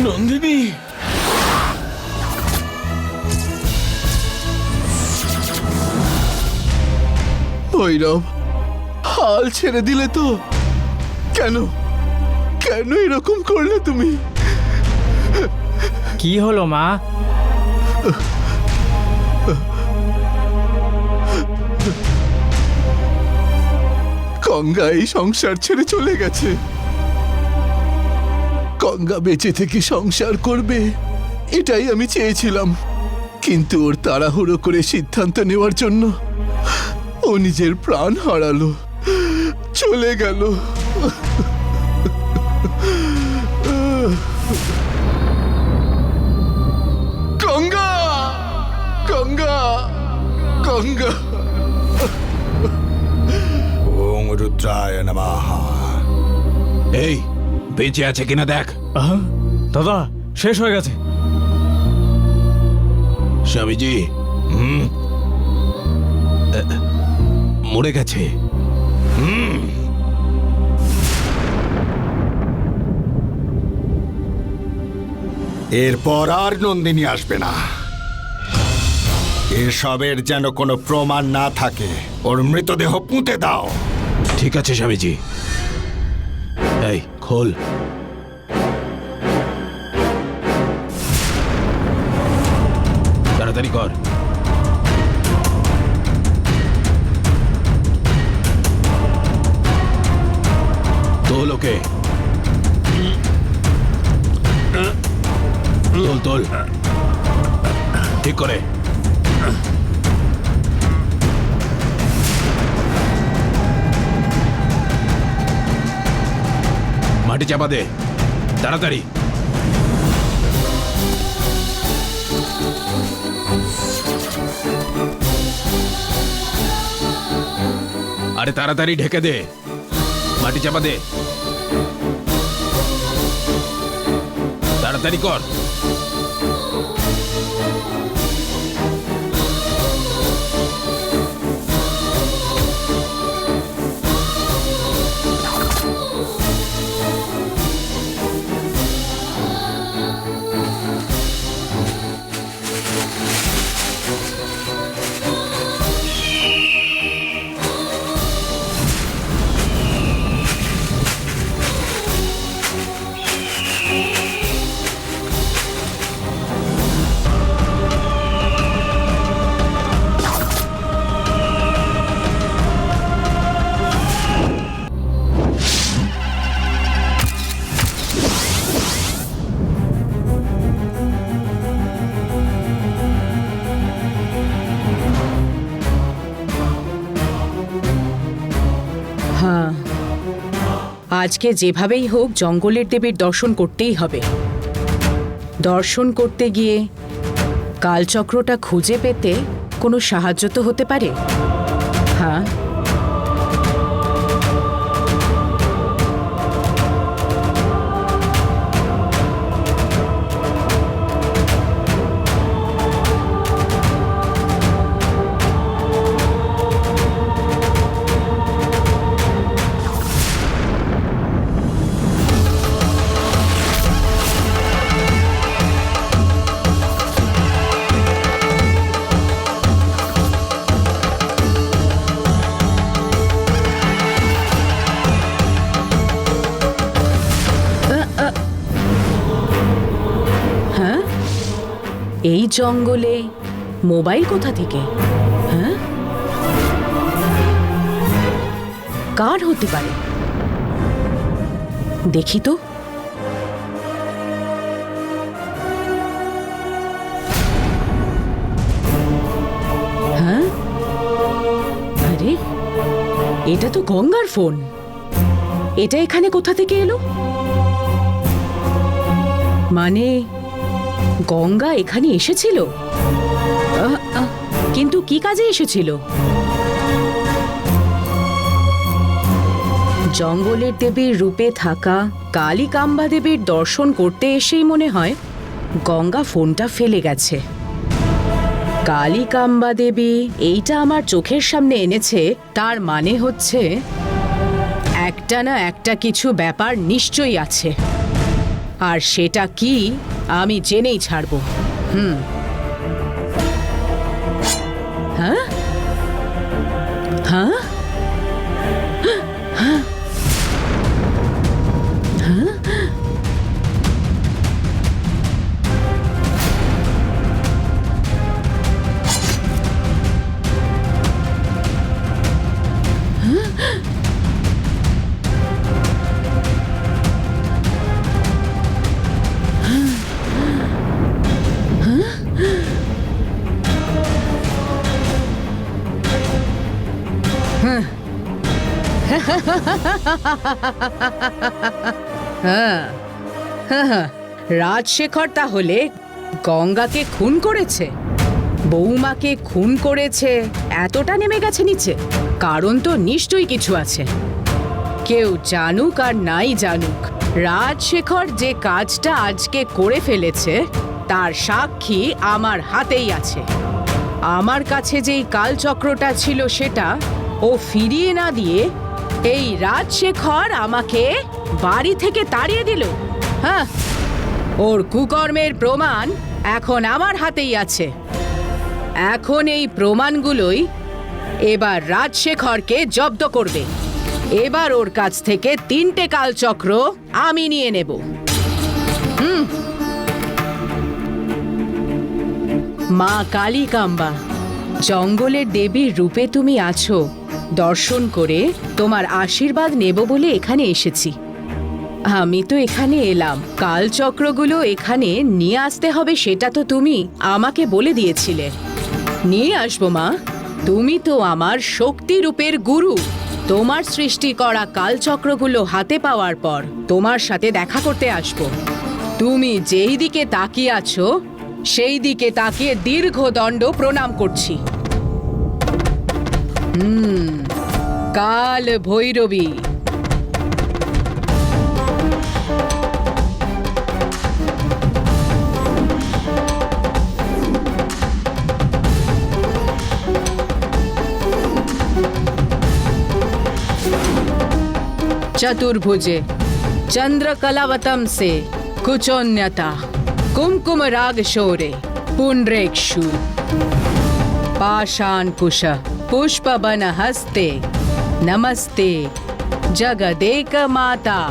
নন্দিনী, ভৈরব, হাল ছেড়ে দিলে তো? কেন কেন এরকম করলে তুমি? কি হলো মা? গঙ্গা এই সংসার ছেড়ে চলে গেছে। গঙ্গা বেঁচে থেকে সংসার করবে, এটাই আমি চেয়েছিলাম। কিন্তু ওর তাড়াহুড়ো করে সিদ্ধান্ত নেওয়ার জন্য ও নিজের প্রাণ হারালো, চলে গেল। গঙ্গা, গঙ্গা, গঙ্গা। ওং রুদ্রায় নমঃ। এই বেঁচে আছে কিনা দেখ। দাদা, শেষ হয়ে গেছে। স্বামীজি, মরে গেছে। এরপর আর নন্দিনী আসবে না। এসবের যেন কোনো প্রমাণ না থাকে। ওর মৃতদেহ পুঁতে দাও। ঠিক আছে স্বামীজি। এই খোল। তাড়াতাড়ি কর। তোল ওকে, তোল তোল ঠিক করে। মাটি চাপা দে তাড়াতাড়ি। আরে তাড়াতাড়ি ঢেকে দে, মাটি চাপা দে, তাড়াতাড়ি কর। হ্যাঁ, আজকে যেভাবেই হোক জঙ্গলের দেবীর দর্শন করতেই হবে। দর্শন করতে গিয়ে কালচক্রটা খুঁজে পেতে কোনো সাহায্য তো হতে পারে। হ্যাঁ, এই জঙ্গলে মোবাইল কোথা থেকে? হ্যাঁ, কার হতে পারে দেখি তো। হ্যাঁ, আরে এটা তো গঙ্গার ফোন। এটা এখানে কোথা থেকে এলো? মানে গঙ্গা এখানে এসেছিল? কিন্তু কি কাজে এসেছিল? জঙ্গলের দেবীর রূপে থাকা কালিকাম্বা দেবীর দর্শন করতে এসেই মনে হয় গঙ্গা ফোনটা ফেলে গেছে। কালিকাম্বা দেবী এইটা আমার চোখের সামনে এনেছে, তার মানে হচ্ছে একটা না একটা কিছু ব্যাপার নিশ্চয়ই আছে। আর সেটা কি আমি জেনেই ছাড়বো। হ্যাঁ হ্যাঁ রাজশেখর তাহলে গঙ্গাকে খুন করেছে, বৌমাকে খুন করেছে, এতটা নেমে গেছে নিচে? কারণ তো নিশ্চয়ই কিছু আছে। কেউ জানুক আর নাই জানুক, রাজশেখর যে কাজটা আজকে করে ফেলেছে তার সাক্ষী আমার হাতেই আছে। আমার কাছে যেই কালচক্রটা ছিল সেটা ও ফিরিয়ে না দিয়ে এই রাজশেখর আমাকে বাড়ি থেকে তাড়িয়ে দিল। হ্যাঁ, ওর কুকর্মের প্রমাণ এখন আমার হাতেই আছে। এখন এই প্রমাণগুলোই এবার রাজশেখরকে জব্দ করবে। এবার ওর কাছ থেকে 3টে কালচক্র আমি নিয়ে নেব। মা কালিকাম্বা, জঙ্গলের দেবীর রূপে তুমি আছো। দর্শন করে তোমার আশীর্বাদ নেব বলে এখানে এসেছি। আমি তো এখানে এলাম, কালচক্রগুলো এখানে নিয়ে আসতে হবে সেটা তো তুমি আমাকে বলে দিয়েছিলে। নিয়ে আসবো মা, তুমি তো আমার শক্তি রূপের গুরু। তোমার সৃষ্টি করা কালচক্রগুলো হাতে পাওয়ার পর তোমার সাথে দেখা করতে আসবো। তুমি যেই দিকে তাকিয়ে আছো সেই দিকে তাকিয়ে দীর্ঘ দণ্ড প্রণাম করছি। কাল ভৈরবী। चतुर्भुजे चंद्रकलावतम से कुचोन्यता कुमकुम राग शोरे पुंड्रेक्षु पाषाण कुश पुष्पवन हस्ते नमस्ते जगदेक माता।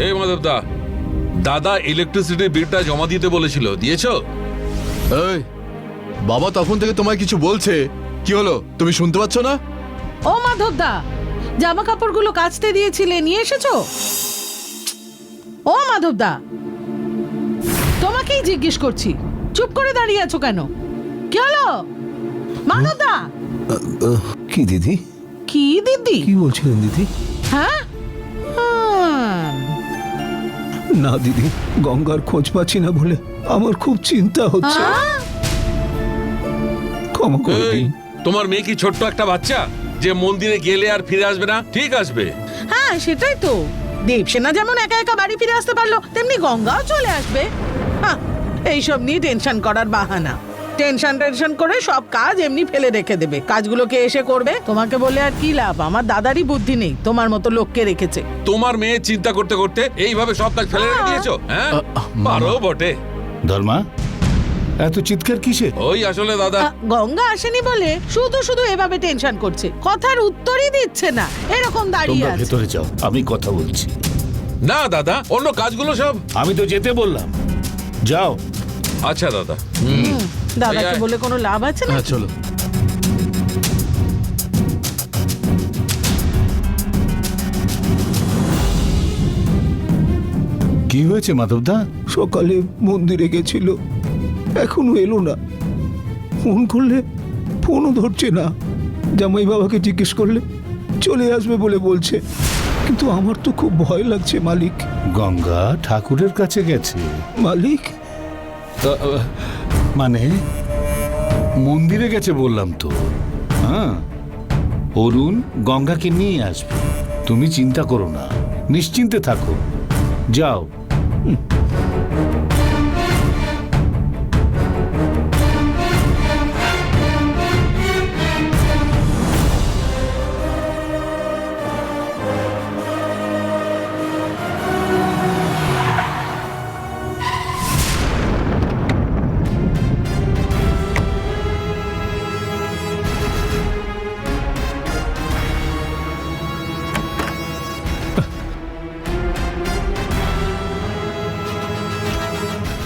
এই মাধবদা, দাদা ইলেকট্রিসিটির বিলটা জমা দিতে বলেছিল, দিয়েছো? এই, বাবা তখন থেকে তোমায় কিছু বলছে, কি হলো তুমি শুনতে পাচ্ছ না? ও মাধবদা, জামা কাপড়গুলো কাচতে দিয়েছিলে, নিয়ে এসেছো? ও মাধবদা, তোমাকেই জিজ্ঞেস করছি, চুপ করে দাঁড়িয়ে আছো কেন? কি হলো মাধবদা? কি দিদি? কি দিদি? কি বলছিলেন দিদি? হ্যাঁ, না দিদি, গঙ্গার খোঁজ পাচ্ছি না বলে আমার খুব চিন্তা হচ্ছে। ক্ষমা করে এই, দিন। তোমার মেয়ে কি ছোট্ট একটা বাচ্চা যে মন্দিরে গেলে আর ফিরে আসবে না? ঠিক আসবে। হ্যাঁ সেটাই তো, দেবসেনা যেমন একা একা বাড়ি ফিরে আসতে পারলো, তেমনি গঙ্গাও চলে আসবে। হ্যাঁ, এইসব নিয়ে টেনশন করার বাহানা। টেনশন করে সব কাজ এমনি ফেলে রেখে দেবে। কাজগুলোকে এসে করবে, তোমাকে বলে আর কি লাভ? আমার দাদারই বুদ্ধি নেই, তোমার মতো লোককে রেখেছে। তোমার মেয়ে চিন্তা করতে করতে এইভাবে সব কাজ ফেলে রেখে দিয়েছো? হ্যাঁ, পারো বটে। ধর্মা, এত চিৎকার কিসে? ওই আসলে দাদা, গঙ্গা আসেনি বলে শুধু শুধু এভাবে টেনশন করছে, কথার উত্তরই দিচ্ছে না, এরকম দাঁড়িয়ে তোমরা আছে। ভেতরে যাও, আমি কথা বলছি। না দাদা, অন্য কাজগুলো সব। আমি তো যেতে বললাম, যাও। আচ্ছা দাদা। দাদাকে এই, বলে কোনো লাভ আছে না? হ্যাঁ চলো। কি হয়েছে মাধবদা? সকালে মন্দিরে গেছিল, এখনো এলো না। ফোন করলে ফোনও ধরছে না। জামাই বাবাকে জিজ্ঞেস করলে চলে আসবে বলে বলছে, কিন্তু আমার তো খুব ভয় লাগছে মালিক। গঙ্গা ঠাকুরের কাছে গেছে। মালিক, মানে মন্দিরে গেছে বললাম তো। হ্যাঁ, অরুণ গঙ্গাকে নিয়ে আসবে, তুমি চিন্তা করো না, নিশ্চিন্তে থাকো, যাও।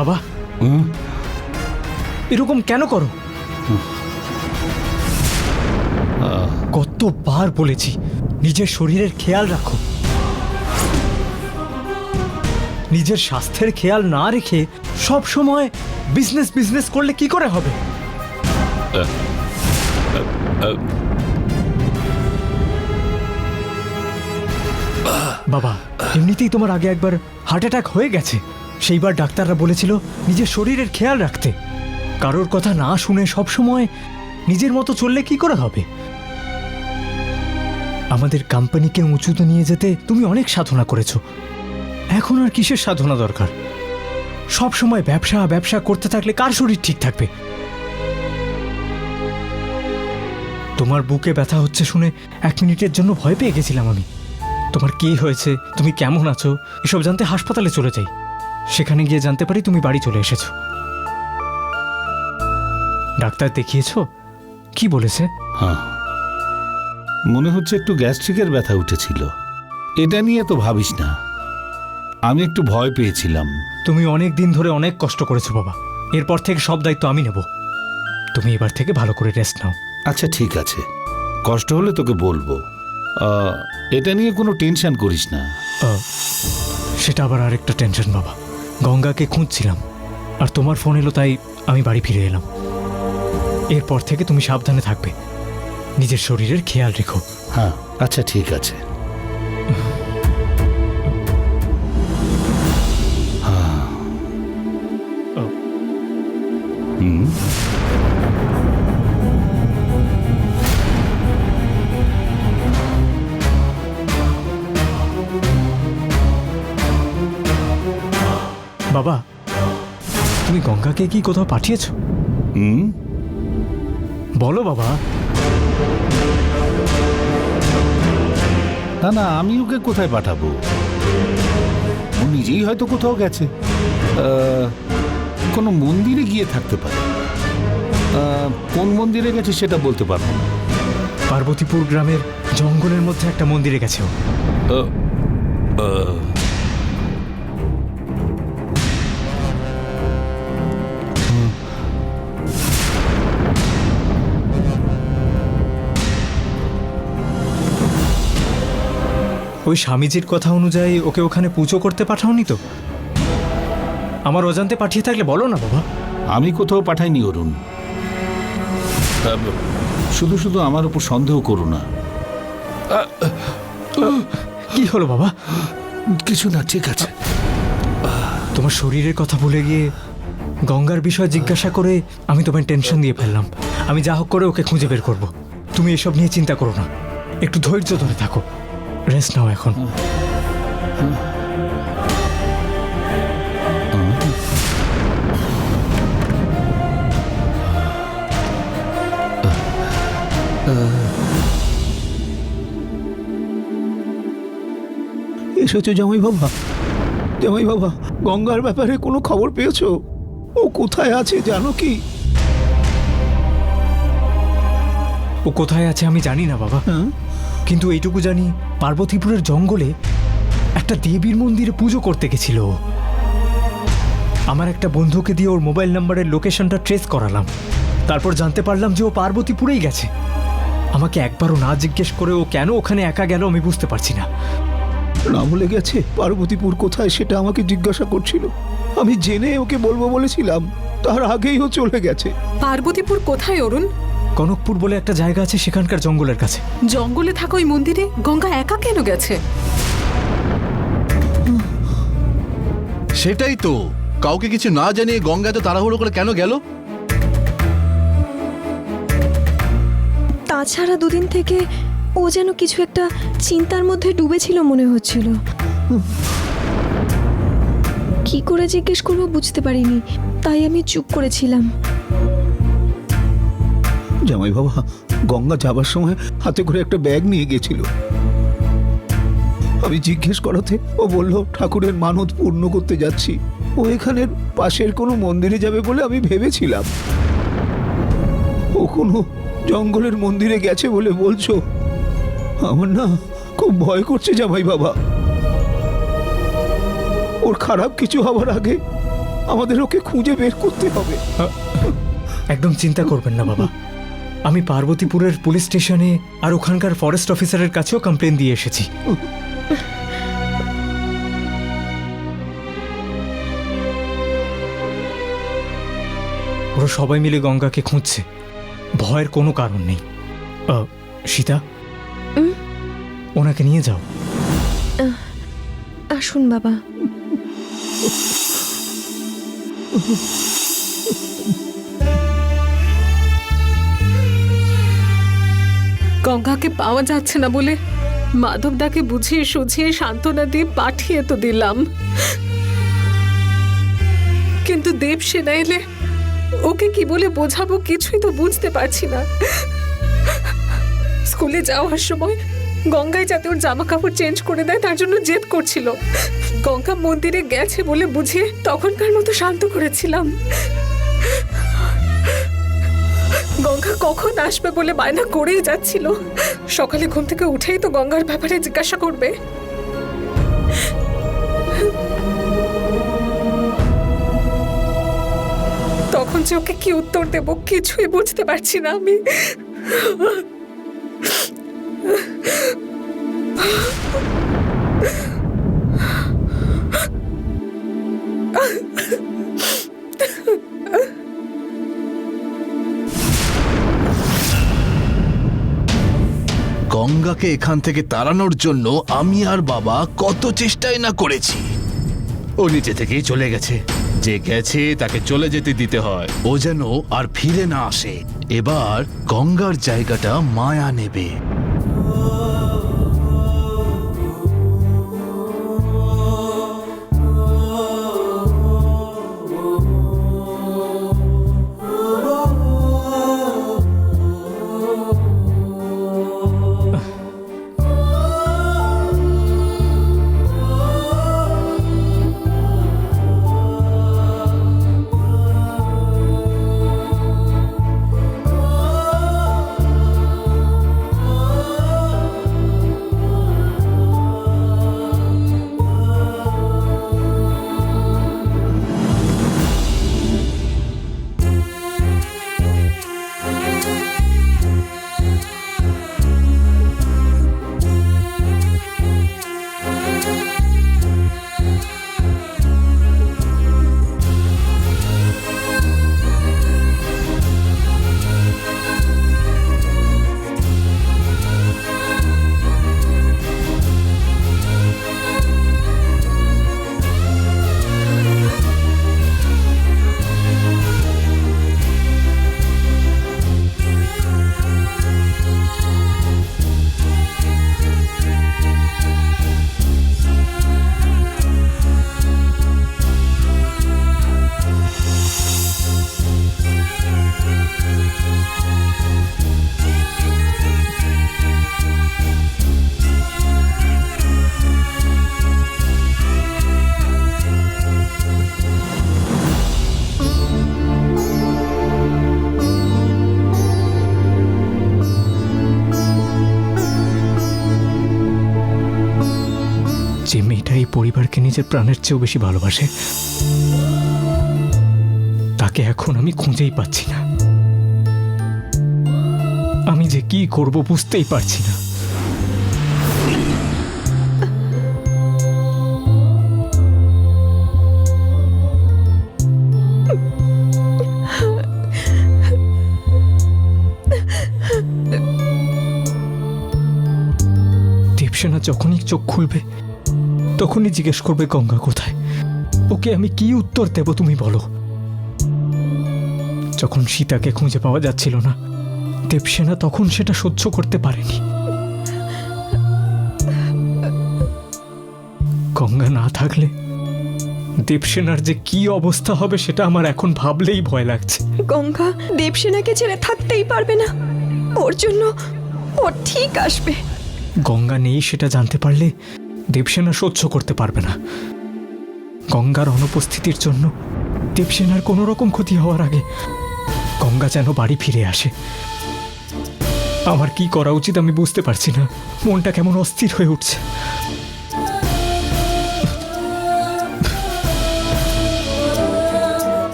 বাবা, এরকম কেন করো? কতবার বলেছি নিজের শরীরের খেয়াল রাখো। নিজের স্বাস্থ্যের খেয়াল না রেখে সব সময় বিজনেস বিজনেস করলে কি করে হবে? বাবা, এমনিতেই তোমার আগে একবার হার্ট অ্যাটাক হয়ে গেছে। সেইবার ডাক্তাররা বলেছিল নিজের শরীরের খেয়াল রাখতে। কারোর কথা না শুনে সব সময় নিজের মতো চললে কি করে হবে? আমাদের কোম্পানিকে উঁচুতে নিয়ে যেতে তুমি অনেক সাধনা করেছো। এখন আর কিসের সাধনা দরকার? সব সময় ব্যবসা ব্যবসা করতে থাকলে কার শরীর ঠিক থাকবে? তোমার বুকে ব্যথা হচ্ছে শুনে 1 মিনিটের জন্য ভয় পেয়ে গেছিলাম আমি। তোমার কি হয়েছে, তুমি কেমন আছো এসব জানতে হাসপাতালে চলে যাই। সেখানে গিয়ে জানতে পারি তুমি বাড়ি চলে এসেছো। ডাক্তার দেখিয়েছো? কি বলেছে? হ্যাঁ, মনে হচ্ছে একটু গ্যাস্ট্রিকের ব্যথা উঠেছিল। এটা নিয়ে তো ভাবিস না, আমি একটু ভয় পেয়েছিলাম। তুমি অনেক দিন ধরে অনেক কষ্ট করেছো বাবা, এরপর থেকে সব দায়িত্ব আমি নেব। তুমি এবার থেকে ভালো করে রেস্ট নাও। আচ্ছা ঠিক আছে, কষ্ট হলে তোকে বলবো। এটা নিয়ে কোনো টেনশন করিস না। সেটা আবার আরেকটা টেনশন বাবা। গঙ্গাকে খুঁজছিলাম আর তোমার ফোন এলো, তাই আমি বাড়ি ফিরে এলাম। এরপর থেকে তুমি সাবধানে থাকবে, নিজের শরীরের খেয়াল রেখো। হ্যাঁ আচ্ছা ঠিক আছে। বাবা, তুমি গঙ্গাকে কি কোথাও পাঠিয়েছো? বলো বাবা। না না, আমি ওকে কোথায় পাঠাবো? ও নিজেই হয়তো কোথাও গেছে, কোনো মন্দিরে গিয়ে থাকতে পারে। কোন মন্দিরে গেছে সেটা বলতে পারবো না। পার্বতীপুর গ্রামের জঙ্গলের মধ্যে একটা মন্দিরে গেছে ও। ওই স্বামীজির কথা অনুযায়ী ওকে ওখানে পুজো করতে পাঠাওনি তো? আমার অজান্তে পাঠিয়ে থাকলে বলো না বাবা। আমি কোথাও পাঠাইনি অরুণ, শুধু শুধু আমার উপর সন্দেহ করো না। কি হলো বাবা? কিছু না, ঠিক আছে। তোমার শরীরের কথা ভুলে গিয়ে গঙ্গার বিষয় জিজ্ঞাসা করে আমি তোমায় টেনশন দিয়ে ফেললাম। আমি যা হোক করে ওকে খুঁজে বের করব। তুমি এসব নিয়ে চিন্তা করো না, একটু ধৈর্য ধরে থাকো, রেস্ট নাও এখন। এসেছো জামাই বাবা? জামাই বাবা, গঙ্গার ব্যাপারে কোনো খবর পেয়েছো? ও কোথায় আছে জানো কি? ও কোথায় আছে আমি জানি না বাবা, কিন্তু এইটুকু জানি পার্বতীপুরের জঙ্গলে একটা দেবীর মন্দিরে পুজো করতে গেছিল। আমার একটা বন্ধুকে দিয়ে ওর মোবাইল নাম্বারের লোকেশনটা ট্রেস করালাম, তারপর জানতে পারলাম যে ও পার্বতীপুরেই গেছে। আমাকে একবারও না জিজ্ঞেস করে ও কেন ওখানে একা গেল আমি বুঝতে পারছি না। না বলে গেছে পার্বতীপুর কোথায় সেটা আমাকে জিজ্ঞাসা করছিল। আমি জেনে ওকে বলবো বলেছিলাম, তার আগেই ও চলে গেছে। পার্বতীপুর কোথায় অরুণ? কনকপুর বলে একটা জায়গা আছে, সেখানকার জঙ্গলের কাছে। জঙ্গলে থাকা ওই মন্দিরে গঙ্গা একা কেন গেছে? সেটাই তো, কাউকে কিছু না জানিয়ে গঙ্গা তো তাড়াহুড়ো করে কেন গেল? তাছাড়া দুদিন থেকে ও যেন কিছু একটা চিন্তার মধ্যে ডুবেছিল মনে হচ্ছিল। কি করে জিজ্ঞেস করবো বুঝতে পারিনি, তাই আমি চুপ করেছিলাম। জামাই বাবা গঙ্গা যাবার সময় হাতে করে একটা ব্যাগ নিয়ে গেছিল। আমি জিজ্ঞেস করাতে ও বলল ঠাকুরের মানত পূর্ণ করতে যাচ্ছি। ও এখানের পাশের কোনো মন্দিরে যাবে বলে আমি ভেবেছিলাম। ও কোনো জঙ্গলের মন্দিরে গেছে বলে বলছো? আমার না খুব ভয় করছে জামাই বাবা। ওর খারাপ কিছু হবার আগে আমাদের ওকে খুঁজে বের করতে হবে। একদম চিন্তা করবেন না বাবা, আমি পার্বতীপুরের পুলিশ স্টেশনে আর ওখানকার ফরেস্ট অফিসারের কাছেও কমপ্লেন দিয়ে এসেছি। ওরা সবাই মিলে গঙ্গাকে খুঁজছে, ভয়ের কোনো কারণ নেই। সীতা, ওনাকে নিয়ে যাও। আসুন বাবা। গঙ্গাকে পাওয়া যাচ্ছে না বলে মাধবদাকে বুঝিয়ে সুঝিয়ে সান্ত্বনা দিয়ে পাঠিয়ে তো দিলাম, কিন্তু দেবসেনা এলে ওকে কি বলে বোঝাবো কিছুই তো বুঝতে পারছি না। স্কুলে যাওয়ার সময় গঙ্গায় যাতে ওর জামা কাপড় চেঞ্জ করে দেয় তার জন্য জেদ করছিল। গঙ্গা মন্দিরে গেছে বলে বুঝিয়ে তখনকার মতো শান্ত করেছিলাম। গঙ্গা কখন আসবে বলে বায়না করেই যাচ্ছিল। সকালে ঘুম থেকে উঠেই তো গঙ্গার ব্যাপারে জিজ্ঞাসা করবে। তখন যে ওকে কি উত্তর দেব কিছুই বুঝতে পারছি না আমি। গঙ্গাকে এখান থেকে তাড়ানোর জন্য আমি আর বাবা কত চেষ্টাই না করেছি। ও নিচে থেকেই চলে গেছে। যে গেছে তাকে চলে যেতে দিতে হয়, ও যেন আর ফিরে না আসে। এবার গঙ্গার জায়গাটা মায়া নেবে। যে মেয়েটা এই পরিবারকে নিজের প্রাণের চেয়েও বেশি ভালোবাসে, তাকে এখন আমি খুঁজেই পাচ্ছি না। আমি যে কি করব বুঝতেই পারছি না। দেবসেনা যখনই চোখ খুলবে তখনই জিজ্ঞেস করবে গঙ্গা কোথায়। ওকে আমি কি উত্তর দেব তুমি বলো? যখন সীতাকে খুঁজে পাওয়া যাচ্ছিল না, দেবসেনা তখন সেটা সহ্য করতে পারেনি। গঙ্গা না থাকলে দেবসেনার যে কি অবস্থা হবে সেটা আমার এখন ভাবলেই ভয় লাগছে। গঙ্গা দেবসেনাকে ছেড়ে থাকতেই পারবে না, ওর জন্য ও ঠিক আসবে। গঙ্গা নেই সেটা জানতে পারলে দেবসেনা সহ্য করতে পারবে না। গঙ্গার অনুপস্থিতির জন্য দেবসেনার কোনো রকম ক্ষতি হওয়ার আগে গঙ্গা যেন বাড়ি ফিরে আসে। আমার কি করা উচিত আমি বুঝতে পারছি না, মনটা কেমন অস্থির হয়ে উঠছে।